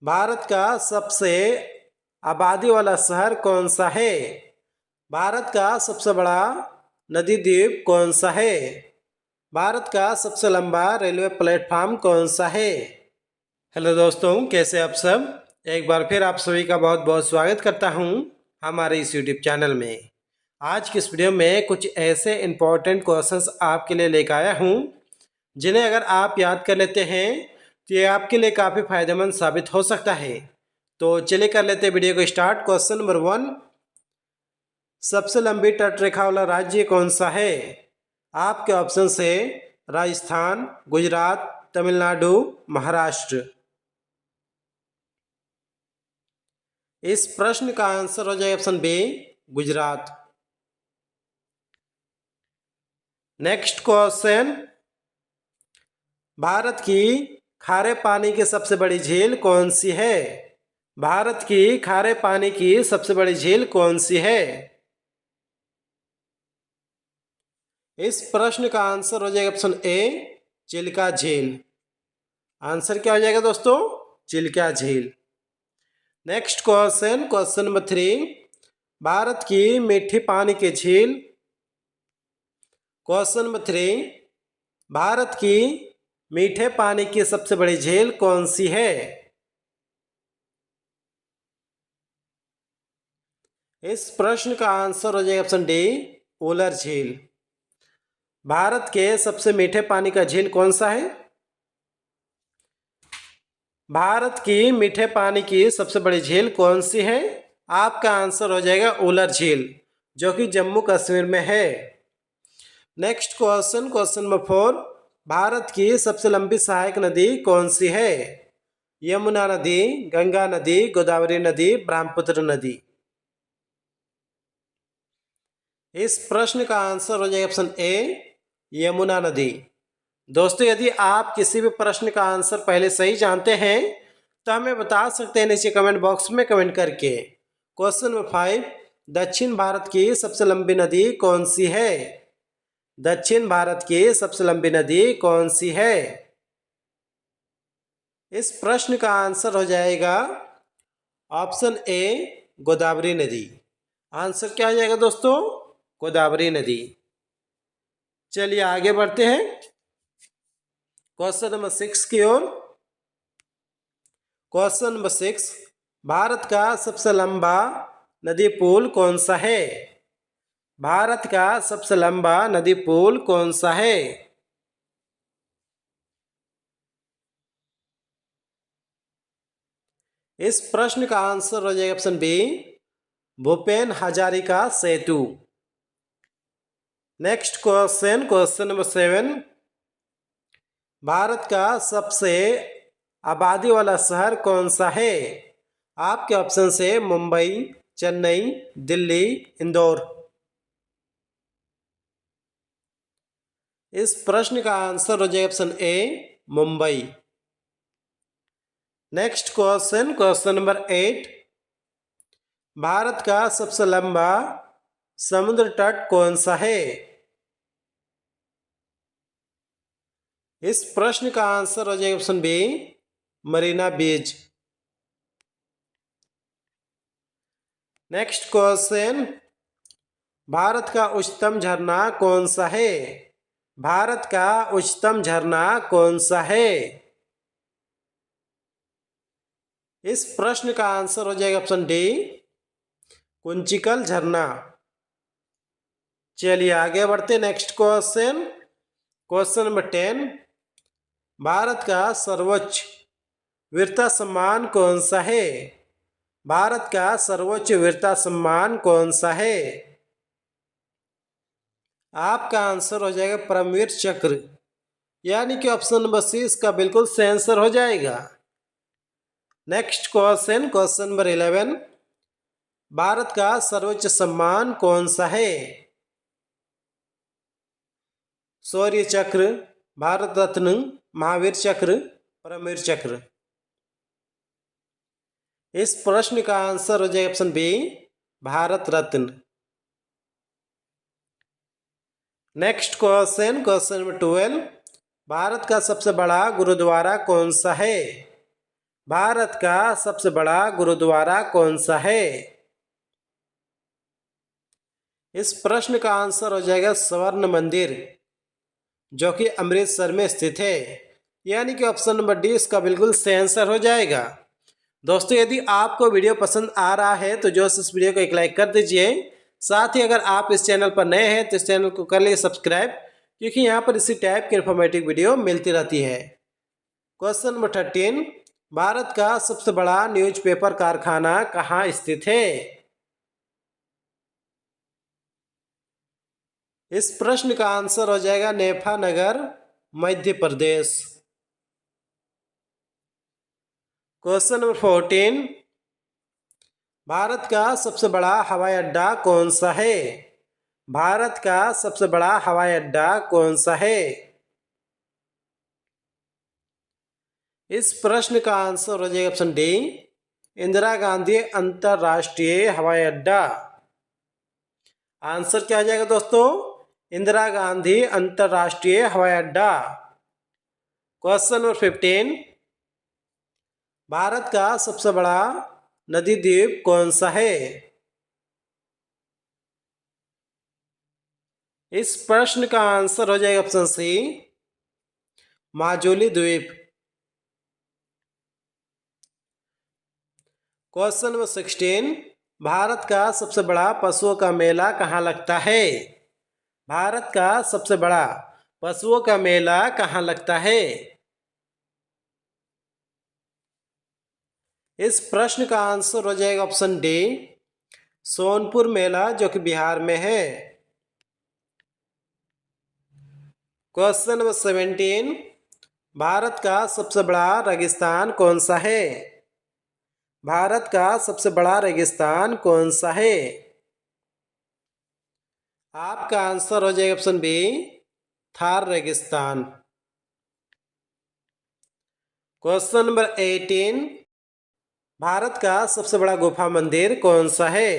भारत का सबसे आबादी वाला शहर कौन सा है? भारत का सबसे बड़ा नदी द्वीप कौन सा है? भारत का सबसे लंबा रेलवे प्लेटफॉर्म कौन सा है? हेलो दोस्तों, कैसे आप सब? एक बार फिर आप सभी का बहुत बहुत स्वागत करता हूं हमारे इस यूट्यूब चैनल में। आज की इस वीडियो में कुछ ऐसे इंपॉर्टेंट क्वेश्चंस आपके लिए लेकर आया हूं जिन्हें अगर आप याद कर लेते हैं तो ये आपके लिए काफ़ी फायदेमंद साबित हो सकता है। तो चलिए कर लेते हैं वीडियो को स्टार्ट। क्वेश्चन नंबर 1, सबसे लंबी तट रेखा वाला राज्य कौन सा है? आपके ऑप्शन है राजस्थान, गुजरात, तमिलनाडु, महाराष्ट्र। इस प्रश्न का आंसर हो जाएगा option B, Gujarat. Next question, Bharat की खारे पानी की सबसे बड़ी झील कौन सी है? भारत की खारे पानी की सबसे बड़ी झील कौन सी है? इस प्रश्न का आंसर हो जाएगा ऑप्शन ए, चिल्का झील। आंसर क्या हो जाएगा दोस्तों? चिल्का झील। Next question, question number 3, Bharat की मीठी पानी की झील। क्वेश्चन नंबर 3, भारत की मीठे पानी की सबसे बड़ी झील कौन सी है? इस प्रश्न का आंसर हो जाएगा ऑप्शन डी, उलर झील। भारत के सबसे मीठे पानी का झील कौन सा है? भारत की मीठे पानी की सबसे बड़ी झील कौन सी है? आपका आंसर हो जाएगा उलर झील, जो कि जम्मू कश्मीर में है। Next question, question number 4, Bharat की सबसे लंबी सहायक नदी कौन सी है? यमुना नदी, गंगा नदी, गोदावरी नदी, ब्रह्मपुत्र नदी। इस प्रश्न का आंसर हो जाएगा ऑप्शन ए, यमुना नदी। दोस्तों, यदि आप किसी भी प्रश्न का आंसर पहले सही जानते हैं तो हमें बता सकते हैं नीचे कमेंट बॉक्स में कमेंट करके। क्वेश्चन नंबर 5, दक्षिण भारत की सबसे लंबी नदी कौन सी है? दक्षिण भारत की सबसे लंबी नदी कौन सी है? इस प्रश्न का आंसर हो जाएगा ऑप्शन ए, गोदावरी नदी। आंसर क्या हो जाएगा दोस्तों? गोदावरी नदी। चलिए आगे बढ़ते हैं क्वेश्चन नंबर 6 की ओर। क्वेश्चन नंबर 6, भारत का सबसे लंबा नदी पुल कौन सा है? भारत का सबसे लंबा नदी पुल कौन सा है? इस प्रश्न का आंसर हो जाएगा option B, Bhupen Hazarika Setu. Next question, question number 7, Bharat का सबसे आबादी वाला शहर कौन सा है? आपके ऑप्शन से मुंबई, चेन्नई, दिल्ली, इंदौर। इस प्रश्न का आंसर हो जाएगा option A, Mumbai. Next question, question number 8, Bharat का सबसे लंबा समुद्र तट कौन सा है? इस प्रश्न का आंसर हो जाएगा ऑप्शन बी, मरीना बीच। नेक्स्ट क्वेश्चन, भारत का उच्चतम झरना कौन सा है? भारत का उच्चतम झरना कौन सा है? इस प्रश्न का आंसर हो जाएगा ऑप्शन डी, कुंचिकल झरना। चलिए आगे बढ़ते next question, question number 10, Bharat का सर्वोच्च वीरता सम्मान कौन सा है? भारत का सर्वोच्च वीरता सम्मान कौन सा है? आपका आंसर हो जाएगा परमवीर चक्र, यानी कि ऑप्शन नंबर सी इसका बिल्कुल सही आंसर हो जाएगा। Next question, question number 11, Bharat का सर्वोच्च सम्मान कौन सा है? शौर्य चक्र, भारत रत्न, महावीर चक्र, परमवीर चक्र। इस प्रश्न का आंसर हो जाएगा option B, Bharat Ratna. Next question, question number 12, Bharat का सबसे बड़ा गुरुद्वारा कौन सा है? भारत का सबसे बड़ा गुरुद्वारा कौन सा है? इस प्रश्न का आंसर हो जाएगा स्वर्ण मंदिर, जो कि अमृतसर में स्थित है। यानी कि ऑप्शन नंबर डी इसका बिल्कुल सही आंसर हो जाएगा। दोस्तों, यदि आपको वीडियो पसंद आ रहा है तो जो इस वीडियो को एक लाइक कर दीजिए। साथ ही अगर आप इस चैनल पर नए हैं तो इस चैनल को कर लीजिए सब्सक्राइब, क्योंकि यहाँ पर इसी टाइप की इन्फॉर्मेटिव वीडियो मिलती रहती है। क्वेश्चन नंबर 13, भारत का सबसे बड़ा न्यूज़पेपर कारखाना कहाँ स्थित है? इस प्रश्न का आंसर हो जाएगा नेफा नगर, मध्य प्रदेश। क्वेश्चन नंबर 14, भारत का सबसे बड़ा हवाई अड्डा कौन सा है? भारत का सबसे बड़ा हवाई अड्डा कौन सा है? इस प्रश्न का आंसर हो जाएगा ऑप्शन डी, इंदिरा गांधी अंतरराष्ट्रीय हवाई अड्डा। आंसर क्या आ जाएगा दोस्तों? इंदिरा गांधी अंतरराष्ट्रीय हवाई अड्डा। क्वेश्चन नंबर 15, भारत का सबसे बड़ा नदी द्वीप कौन सा है? इस प्रश्न का आंसर हो जाएगा ऑप्शन सी, माजुली द्वीप। क्वेश्चन नंबर 16, भारत का सबसे बड़ा पशुओं का मेला कहाँ लगता है? भारत का सबसे बड़ा पशुओं का मेला कहाँ लगता है? इस प्रश्न का आंसर हो जाएगा ऑप्शन डी, सोनपुर मेला, जो कि बिहार में है। क्वेश्चन नंबर 17, भारत का सबसे बड़ा रेगिस्तान कौन सा है? भारत का सबसे बड़ा रेगिस्तान कौन सा है? आपका आंसर हो जाएगा ऑप्शन बी, थार रेगिस्तान। क्वेश्चन नंबर 18, भारत का सबसे बड़ा गुफा मंदिर कौन सा है?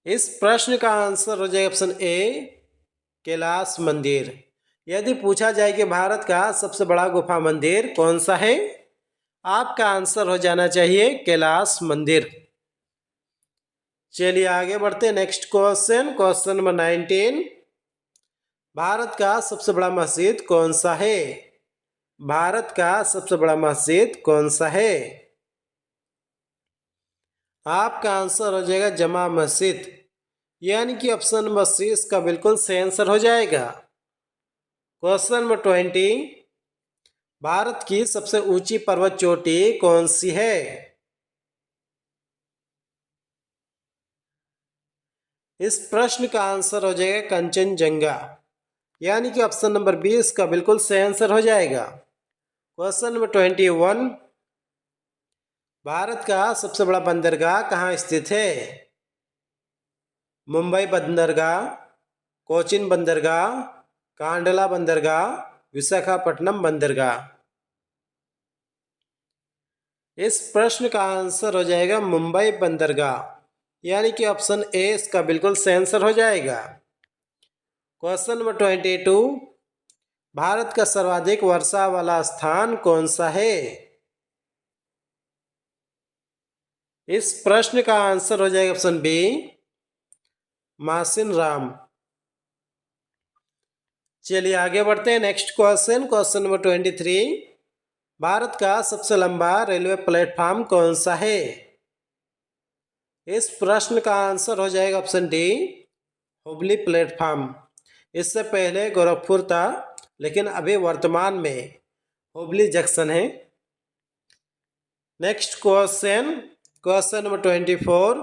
इस प्रश्न का आंसर हो जाएगा ऑप्शन ए, कैलाश मंदिर। यदि पूछा जाए कि भारत का सबसे बड़ा गुफा मंदिर कौन सा है, आपका आंसर हो जाना चाहिए कैलाश मंदिर। चलिए आगे बढ़ते हैं। Next question, question number 19, Bharat का सबसे बड़ा मस्जिद कौन सा है? भारत का सबसे बड़ा मस्जिद कौन सा है? आपका आंसर हो जाएगा जमा मस्जिद, यानी कि ऑप्शन नंबर सी इसका बिल्कुल सही आंसर हो जाएगा। क्वेश्चन नंबर 20, भारत की सबसे ऊंची पर्वत चोटी कौन सी है? इस प्रश्न का आंसर हो जाएगा कंचनजंगा, यानी कि ऑप्शन नंबर 20 का बिल्कुल सही आंसर हो जाएगा। क्वेश्चन नंबर 21, भारत का सबसे बड़ा बंदरगाह कहाँ स्थित है? मुंबई बंदरगाह, कोचिन बंदरगाह, कांडला बंदरगाह, विशाखापट्टनम बंदरगाह। इस प्रश्न का आंसर हो जाएगा मुंबई बंदरगाह, यानी कि ऑप्शन ए इसका बिल्कुल सही आंसर हो जाएगा। क्वेश्चन नंबर 22, भारत का सर्वाधिक वर्षा वाला स्थान कौन सा है? इस प्रश्न का आंसर हो जाएगा ऑप्शन बी, मासिन राम। चलिए आगे बढ़ते हैं। Next question, question number 23, Bharat का सबसे लंबा रेलवे प्लेटफॉर्म कौन सा है? इस प्रश्न का आंसर हो जाएगा ऑप्शन डी, हुबली प्लेटफॉर्म। इससे पहले गोरखपुर था, लेकिन अभी वर्तमान में हुबली जंक्शन है। Next question, question number 24,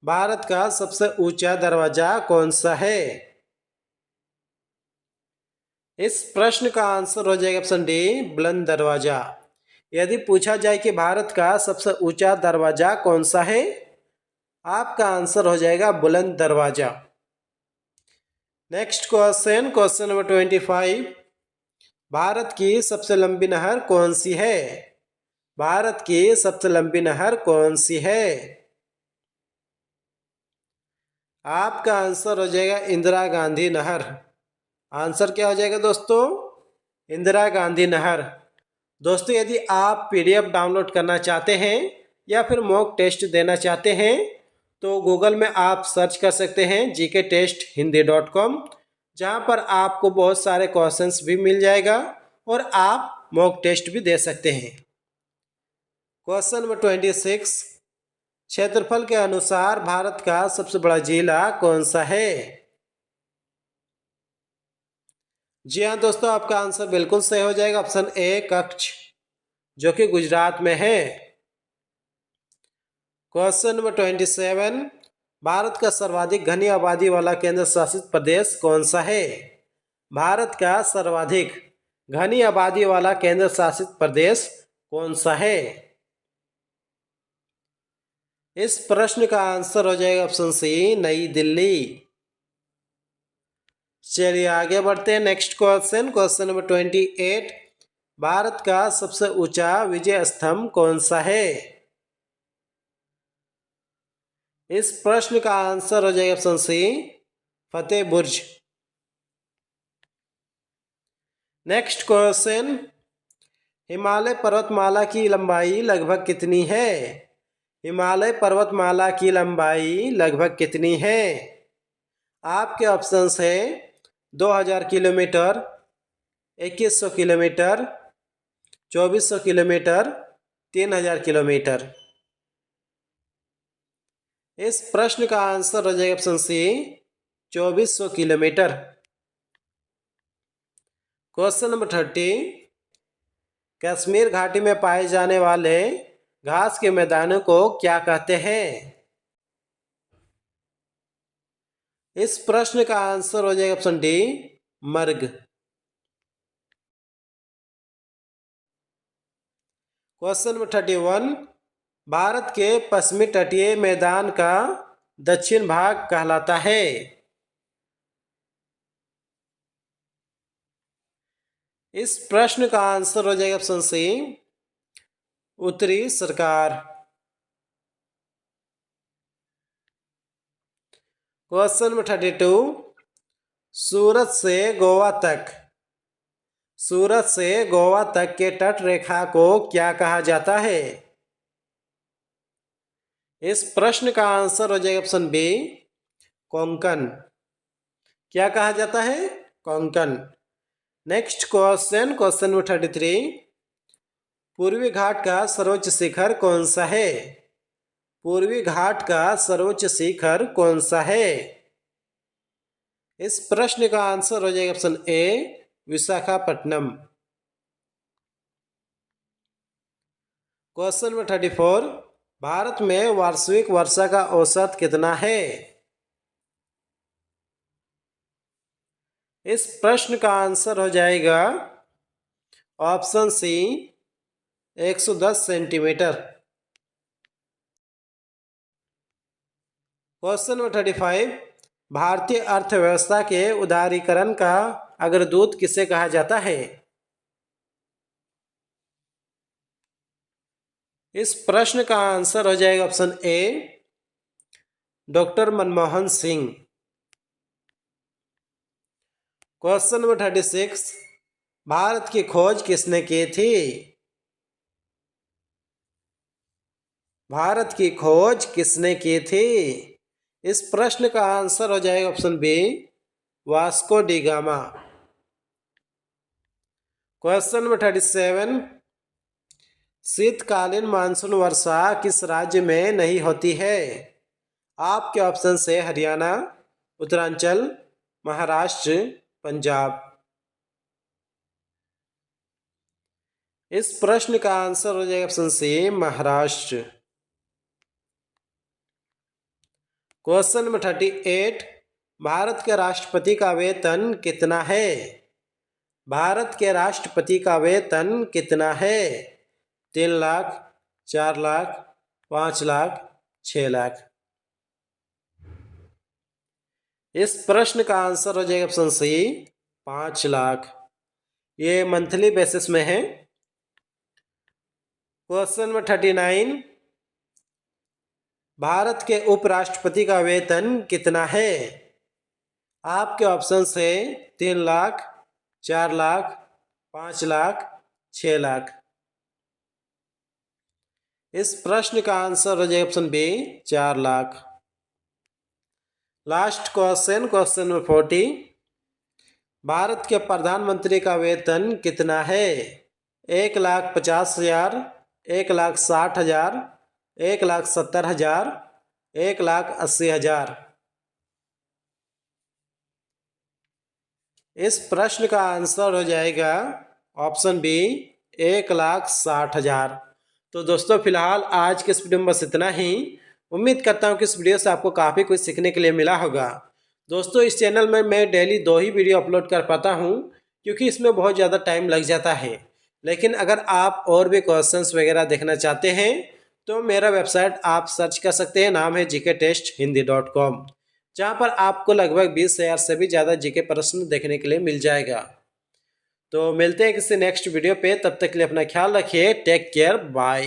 Bharat का सबसे ऊंचा दरवाजा कौन सा है? इस प्रश्न का आंसर हो जाएगा ऑप्शन डी, बुलंद दरवाजा। यदि पूछा जाए कि भारत का सबसे ऊंचा दरवाजा कौन सा है, आपका आंसर हो जाएगा बुलंद दरवाजा। Next question, question number 25, Bharat की सबसे लंबी नहर कौन सी है? भारत की सबसे लंबी नहर कौन सी है? आपका आंसर हो जाएगा इंदिरा गांधी नहर। आंसर क्या हो जाएगा दोस्तों? इंदिरा गांधी नहर। दोस्तों यदि आप पीडीएफ डाउनलोड करना चाहते हैं या फिर मॉक टेस्ट देना चाहते हैं तो गूगल में आप सर्च कर सकते हैं gktesthindi.com, जहाँ पर आपको बहुत सारे क्वेश्चंस भी मिल जाएगा और आप मॉक टेस्ट भी दे सकते हैं। क्वेश्चन नंबर 26, क्षेत्रफल के अनुसार भारत का सबसे बड़ा जिला कौन सा है? जी हाँ दोस्तों, आपका आंसर बिल्कुल सही हो जाएगा। ऑप्शन ए कच्छ, जो कि गुजरात में है। क्वेश्चन नंबर 27, भारत का सर्वाधिक घनी आबादी वाला केंद्र शासित प्रदेश कौन सा है? भारत का सर्वाधिक घनी आबादी वाला केंद्र शासित प्रदेश कौन सा है? इस प्रश्न का आंसर हो जाएगा ऑप्शन सी नई दिल्ली। चलिए आगे बढ़ते हैं। Next question, question number 28, Bharat का सबसे ऊंचा विजय स्तंभ कौन सा है? इस प्रश्न का आंसर हो जाएगा ऑप्शन सी फतेह बुर्ज। नेक्स्ट क्वेश्चन, हिमालय पर्वतमाला की लंबाई लगभग कितनी है? हिमालय पर्वतमाला की लंबाई लगभग कितनी है? आपके ऑप्शंस है 2000 किलोमीटर, 2100 किलोमीटर, 2400 किलोमीटर, 3000 किलोमीटर। इस प्रश्न का आंसर हो जाएगा option C 2400 kilometre. Question number 30, Kashmir घाटी में पाए जाने वाले घास के मैदानों को क्या कहते हैं? इस प्रश्न का आंसर हो जाएगा option D Marg. Question number 31, Bharat के पश्चिमी तटीय मैदान का दक्षिण भाग कहलाता है। इस प्रश्न का आंसर हो जाएगा ऑप्शन सी उत्तरी सरकार। क्वेश्चन नंबर 32, सूरत से गोवा तक, सूरत से गोवा तक के तट रेखा को क्या कहा जाता है? इस प्रश्न का आंसर हो जाएगा ऑप्शन बी कोंकण। क्या कहा जाता है? Konkan. Next question, question number 33, पूर्वी घाट का सर्वोच्च शिखर कौन सा है? पूर्वी घाट का सर्वोच्च शिखर कौन सा है? इस प्रश्न का आंसर हो जाएगा option A Visakhapatnam. Question number 34, Bharat में वार्षिक वर्षा का औसत कितना है? इस प्रश्न का आंसर हो जाएगा option C 110 centimetre. Question number 35, भारतीय अर्थव्यवस्था के उदारीकरण का अग्रदूत किसे कहा जाता है? इस प्रश्न का आंसर हो जाएगा option A doctor Manmohan Singh. Question number 36, Bharat की खोज किसने की थी? भारत की खोज किसने की थी? इस प्रश्न का आंसर हो जाएगा option B Vasco da Gama. Question number 37, शीतकालीन मानसून वर्षा किस राज्य में नहीं होती है? आपके ऑप्शन से हरियाणा, उत्तरांचल, महाराष्ट्र, पंजाब। इस प्रश्न का आंसर हो जाएगा option C Maharashtra. Question number 38, Bharat के राष्ट्रपति का वेतन कितना है? भारत के राष्ट्रपति का वेतन कितना है? 3 लाख, 4 लाख, 5 लाख, 6 लाख। इस प्रश्न का आंसर हो जाएगा ऑप्शन सी 5 लाख। ये मंथली बेसिस में है। क्वेश्चन नंबर 39, भारत के उपराष्ट्रपति का वेतन कितना है? आपके ऑप्शन से 3 लाख, 4 लाख, 5 लाख, 6 लाख। इस प्रश्न का आंसर हो जाएगा option B 4 lakh. Last question, question number 40। Bharat के प्रधानमंत्री का वेतन कितना है? 1,50,000, 1,60,000, 1,70,000, 1,80,000। इस प्रश्न का आंसर हो जाएगा ऑप्शन बी 1,60,000। तो दोस्तों फिलहाल आज के इस वीडियो में बस इतना ही। उम्मीद करता हूँ कि इस वीडियो से आपको काफ़ी कुछ सीखने के लिए मिला होगा। दोस्तों इस चैनल में मैं डेली 2 ही वीडियो अपलोड कर पाता हूँ क्योंकि इसमें बहुत ज़्यादा टाइम लग जाता है। लेकिन अगर आप और भी क्वेश्चंस वगैरह देखना चाहते हैं तो मेरा वेबसाइट आप सर्च कर सकते हैं, नाम है gktesthindi.com, जहाँ पर आपको लगभग 20,000 से भी ज़्यादा जीके प्रश्न देखने के लिए मिल जाएगा। तो मिलते हैं किसी नेक्स्ट वीडियो पे, तब तक के लिए अपना ख्याल रखिए। Take care, bye.